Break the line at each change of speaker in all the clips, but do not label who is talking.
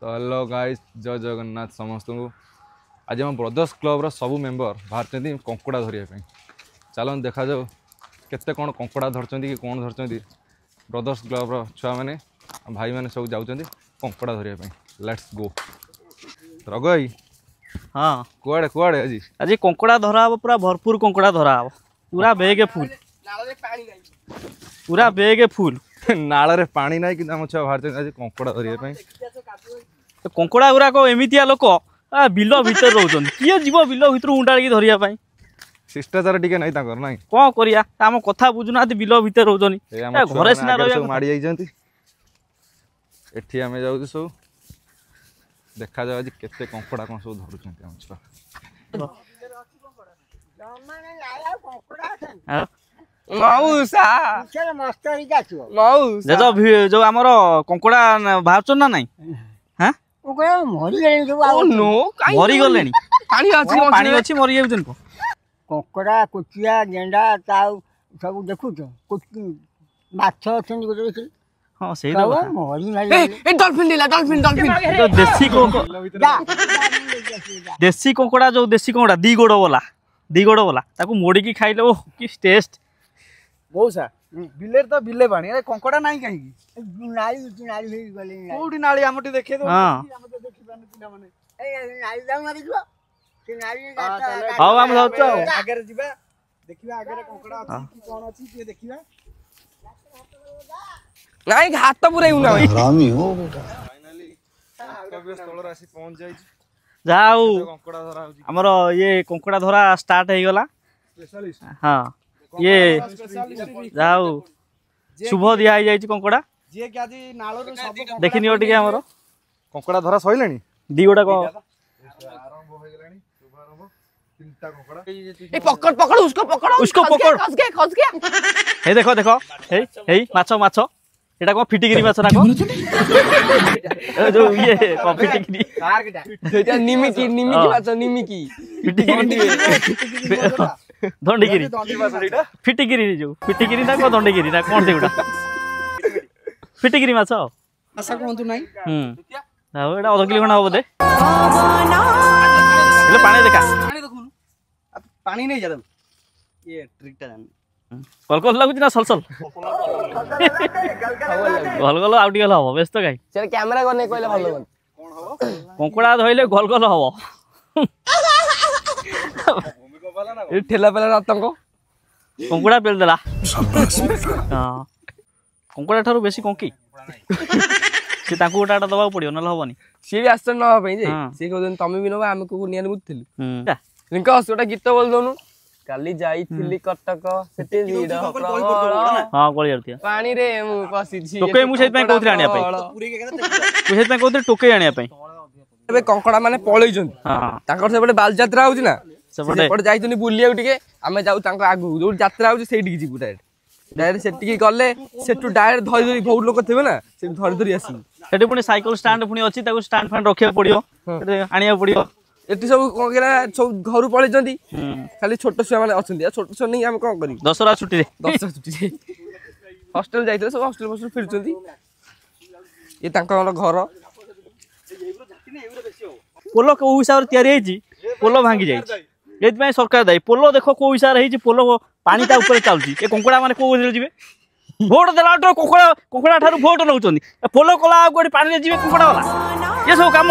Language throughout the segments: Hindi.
तो हेलो गाइस, जय जगन्नाथ समस्त को। आज आम ब्रदर्स क्लब सब मेंबर बाहर कंकड़ा धरने। चलो देखा जाओ केते कौन कंकड़ा धरती कि कौन धरती। ब्रदर्स क्लब छुआ मैंने भाई मैंने सब जाऊँ कंकड़ा धरने। Let's go. रघु भाई,
हाँ
कुआड़े कुआड़े आज
आज कंकड़ा धरा हम, पूरा भरपूर कंकड़ा धरा हम, पूरा बेगे फुल, पूरा बेगे फुल।
नाल रे पानी ना कि छुआ बाहर आज कंकड़ा धरने।
कंकड़ा गुराक एमतिया लोक बिल भितर रोचन, किए जीव बिल भितर उंडाड़ी धरिया
शिष्टाचार टिके नहीं ताकर नहीं
कौन करिया आम कथा बुझुना बिल भितर रोचन घरे सिना
माड़ी जाइछंती। एठी आमे जाउ सब देखा जाउ आज केते कंकड़ा कौन सब धरुछंती हम छुआ।
मौसा मौसा जो हमर कंकड़ा बाहरचन ना नहीं हां मरी गले पानी अच्छी मरी जाउछन को
कंकड़ा कुचिया गेंडा ताऊ सब देखु तो माछ अछन गोटे
हां सही तो
मरी नाही
ए डॉल्फिन दिला डॉल्फिन डॉल्फिन जो देसी कंकड़ा जो देसी कंकड़ा दी गोड़ वाला ताको मोड़ी की खाइले ओ की टेस्ट
मौसा बिलेर तो बिले पानी अरे कंकड़ा नहीं कहीं
नाली हे गले
कोठी नाली हमटी देखे तो
हां
हम तो देखि पानी पिला माने
ए नाली जाऊ मारी जो से नाली जाता
हां हम जाउछो
आगे जिबा देखिबा आगे कंकड़ा अछि कि कोन अछि के देखिबा
नहीं हाथ तो पूरा उना
हरामी हो बेटा। फाइनली कबे स्थल राशि पहुंच जाई
जाऊ
कंकड़ा धरा होजी
हमर ये कंकड़ा धरा स्टार्ट हे गला
स्पेशलिस्ट।
हां ये जाऊ शुभ दिया जाई कंकड़ा
जे कि आज नालो रे सब
देखिनि ओटी के हमर
कंकड़ा धरा सइलेनी
दी गोटा को
आरंभ हो गेलानी। शुभारंभ तीनटा कंकड़ा
ए पकड़ उसको
पकड़
खस गया
हे देखो देखो हे माछो एटा को फिटिगिरी माछ ना को जो ये को फिटिगिरी
सेटा निमिकी माछ निमिकी
दंडगिरी फिटिगिरी जो फिटिगिरी ना को दंडगिरी ना कोन देउडा फिटिगिरी माछ
आशा कोंतु नाही
ना एटा आधा किलो खना हो बोदे ले पानी देखा
पानी देखुनु पानी नहीं जादम ये ट्रिकटा जान
कल लागुच ना सल गल आउटी गल हम व्यस्त गाई
से कैमरा करने कहले भलो कोन
हो
कंकड़ा धइले गल हम
ए ठेला पेला रतंको
कंकड़ा पेल देला हां कंकड़ा ठारू बेसी कंकी से ताकू गोटा दबा पड़ियो न हबनी
सी भी आसन न होबै जे से कहन तमे भी नबा हम को नियन बुझथिलु इनका गोटा गीत बोल दोनु काली जाईथिली कटक सेटे वीड
हां कोली जरतिया
पानी रे मु पसी छी
टोके मु सेत में कोथि आनिया पई
पूरी के
मु सेत में कोथि टोके आनिया पई
एबे कंकड़ा माने पळै जंती
हां
ताकर सेबडे बाल यात्रा होउची ना
सेबडे
सेबडे जाईतनी बुलिया टिके आमे जाऊ तांको आगु जो यात्रा होउची सेठी की जीबु डायरेक्ट सेठी गले सेटु डायरेक्ट धरि धरि बहुत लोक थेबे ना से धरि धरि आसी
सेठी पुनी साइकिल स्टैंड पुनी अछि ताको स्टैंड फैन रखिया पड़ियो आनिया पड़ियो
एटी सब कोकेला सब घर पळै जंती खाली छोट छुआ माने अछंती छोट छुआ नै हम कोन करी
दसरा छुट्टी रे
हॉस्टल जाइते सब हॉस्टल फिरचंती ये तांको घर
पोलो को हिसाब रे तयारी हेची पोलो भांगी जाई एत में सरकार दाई पोलो देखो को हिसाब रे हेची पोलो पानी ता ऊपर चालची ए कंकड़ा माने को दिल जिवे वोट देला तो कंकड़ा ठारू वोट नउचंदी पोलो कोला गोडी पानी रे जिवे कंकड़ा वाला ये सब काम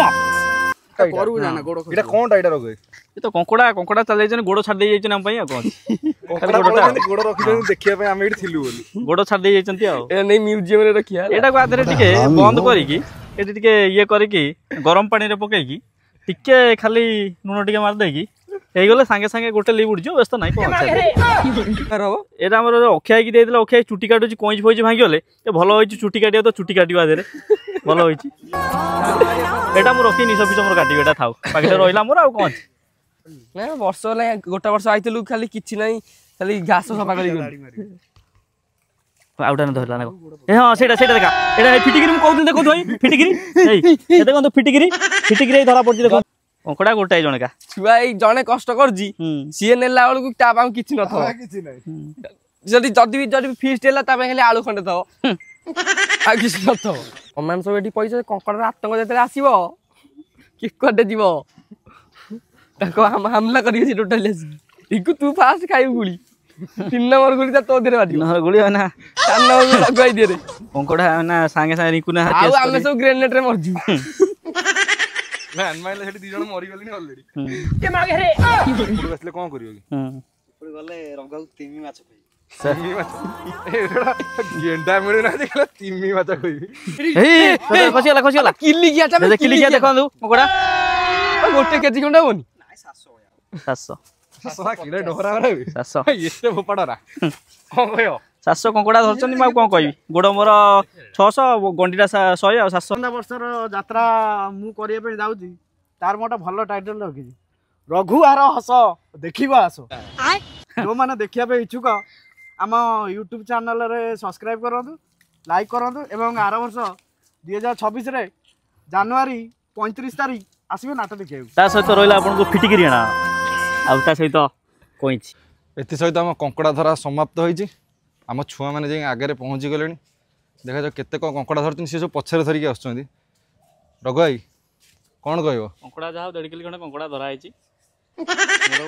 करू जाना गोड़
एटा कोनटा एटा रगो
ये तो कंकड़ा चल जाइछन गोड़ छाड़ दे जाइछन हम पई आ कोन
गोड़ रखि देखिया पे हम एठी थिलु बोली
गोड़ छाड़ दे जाइछंती आ
ए नै म्यूजियम रे रखिया
एटा को आधरे टिके बंद करी की एटी टिके ये करी की गरम पानी रे पकई की टिके खाली नून टिके मार दे की हे गले संगे संगे गोटे ली उड़जो व्यस्त नाही पहुंचा
रहबो
एटा हमर अखिया की देदिला अखिया चुटी काटुची कोइज फोइज भांगी गले ए भलो होइची चुटी काटिया तो चुटी काटिवा आधरे भलो होइची एटा मु रखी नि सब हमर काटी एटा थाउ पाके रहिला मोर आ कोन
ना वर्ष नै गोटा वर्ष आइतलु खाली किछि नै खाली घास सफा करी
आउटा न धरला ना ए हां सेटा देखा एटा फिटिगिरी मु कहू देखो धोई फिटिगिरी ए देखो तो फिटिगिरी धरा पड़ची देखो कंकड़ा गोटाई जणे का
छुआ जणे कष्ट करजी सीए नेला वाला ता किछि न थो
किछि नै
जदी फीस्ट हेला ता खाली आलू खंडे थो ଆଉ କିଛି ନଥିବ। ତମେ ସବୁ ଏଠି ପଇସା କଙ୍କଡ଼ାର ଆତଙ୍କ ଯେତେବେଳେ ଆସିବ କି କୁଆଡ଼େ ଯିବ ତାକୁ ହାମଲା କରିବେ ସେ ଟୋଟାଲି ଆସିକି। ରିକୁ ତୁ ଫାଷ୍ଟ ଖାଇବୁ ଗୁଳି 3 ନମ୍ବର ଗୁଳି ତୋ ଦେହରେ ବାଜିବ।
ନହର ଗୁଳି ନା
4 ନମ୍ବର ଲଗାଇ ଦିଅରେ
କଙ୍କଡ଼ା ନା ସାଙ୍ଗେ ସାଙ୍ଗେ ରିଙ୍କୁ ନା
ଆଉ ଆମେ ସବୁ ଗ୍ରେନେଡରେ ମରିଯିବୁ।
ମ୍ୟାନ୍ ମାଇଲେ ସେଠି 2 ଜଣ ମରିଗଲେଣି ଅଲରେଡି। ଆସିଲେ କଣ କରିବ କି?
ଗଲେ ରଙ୍ଗକୁ ତିମି ମାଛ ଖାଇବି।
ତିମି ମାଛ ଗେଣ୍ଡା ମିଳୁନାହାନ୍ତି କହିଲା ତିମି ମାଛ କହିବି।
ଖସିଗଲା
କିଲିକିଆ
କିଲିକିଆ ଦେଖନ୍ତୁ କଙ୍କଡ଼ା
ଗୋଟେ କେଜି ଖଣ୍ଡେ ହବନି?
700
କିଲୋ ଡହରା ରହିବି
700
ଏତେ ଫୋପାଡରା କଣ କହିବ?
700 କଙ୍କଡ଼ା ଧରିଛନ୍ତି ମୁଁ ଆଉ କଣ କହିବି। ଗୋଡ଼ ମୋର 600 ଗଣ୍ଡିଟା 100 ଆଉ 700।
ବର୍ଷର ଯାତ୍ରା ମୁଁ କରିବା ପାଇଁ ଯାଉଛି ତାର ମୁଁ ଗୋଟେ ଭଲ ଟାଇଟଲ ରଖିଛି ରଘୁହାର ହସ ଦେଖିବ ଆସ। ଯୋଉମାନେ ଦେଖିବା ପାଇଁ ଇଚ୍ଛୁକ ଆମ ୟୁଟ୍ୟୁବ ଚ୍ୟାନେଲରେ ସବସ୍କ୍ରାଇବ କରନ୍ତୁ, ଲାଇକ୍ କରନ୍ତୁ ଏବଂ ଆର ବର୍ଷ 2026ରେ ଜାନୁଆରୀ 35 ତାରିଖ ଆସିବେ ନାଟ ଦେଖିବାକୁ।
ତା ସହିତ ରହିଲା ଆପଣଙ୍କୁ ଫିଟିକିରି ଆଣା ଆଉ ତା ସହିତ କଇଁଛି।
ଏଥିସହିତ ଆମ କଙ୍କଡ଼ା ଧରା ସମାପ୍ତ ହୋଇଛି। ଆମ ଛୁଆମାନେ ଯାଇ ଆଗରେ ପହଞ୍ଚି ଗଲେଣି। ଦେଖାଯାଉ କେତେ କ'ଣ କଙ୍କଡ଼ା ଧରୁଛନ୍ତି। ସେ ସବୁ ପଛରେ ଧରିକି ଆସୁଛନ୍ତି। ରଘୁ ଭାଇ କ'ଣ କହିବ?
କଙ୍କଡ଼ା ଯାହା 1.5 କିଲୋ ଖଣ୍ଡେ କଙ୍କଡ଼ା ଧରା ହେଇଛି।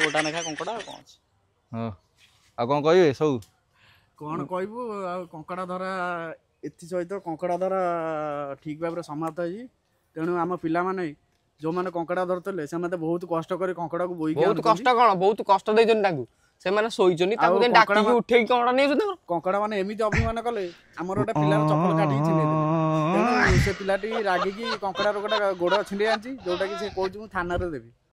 ଗୋଟା ଲେଖା କଙ୍କଡ଼ା ଆଉ କ'ଣ ଅଛି।
ହଁ ଆଉ କ'ଣ କହିବେ ସବୁ?
କ'ଣ କହିବୁ ଆଉ କଙ୍କଡ଼ା ଧରା ଏଥିସହିତ କଙ୍କଡ଼ା ଧରା ଠିକ୍ ଭାବରେ ସମାପ୍ତ ହେଇଛି। ତେଣୁ ଆମ ପିଲାମାନେ ଯୋଉମାନେ କଙ୍କଡ଼ା ଧରୁଥିଲେ ସେମାନେ ବହୁତ କଷ୍ଟ କରି କଙ୍କଡ଼ାକୁ ବୋହିକି
ବହୁତ କଷ୍ଟ କ'ଣ ବହୁତ କଷ୍ଟ ଦେଇଛନ୍ତି ତାଙ୍କୁ। ସେମାନେ ଶୋଇଛନ୍ତି ତାଙ୍କୁ ଡାକିକି ଉଠେଇକି କଙ୍କଡ଼ା ନେଇଛନ୍ତି।
କଙ୍କଡ଼ା ମାନେ ଏମିତି ଅଭିମାନ କଲେ ଆମର ଗୋଟେ ପିଲାର ଚପଲ କାଟିକି ଛିଣ୍ଡେଇ ଦେଲେ। ତେଣୁ ସେ ପିଲାଟି ରାଗିକି କଙ୍କଡ଼ାର ଗୋଟେ ଗୋଡ଼ ଛିଣ୍ଡେଇ ଆଣିଛି ଯୋଉଟାକି ସେ କହୁଛି ମୁଁ ଥାନାରେ ଦେବି।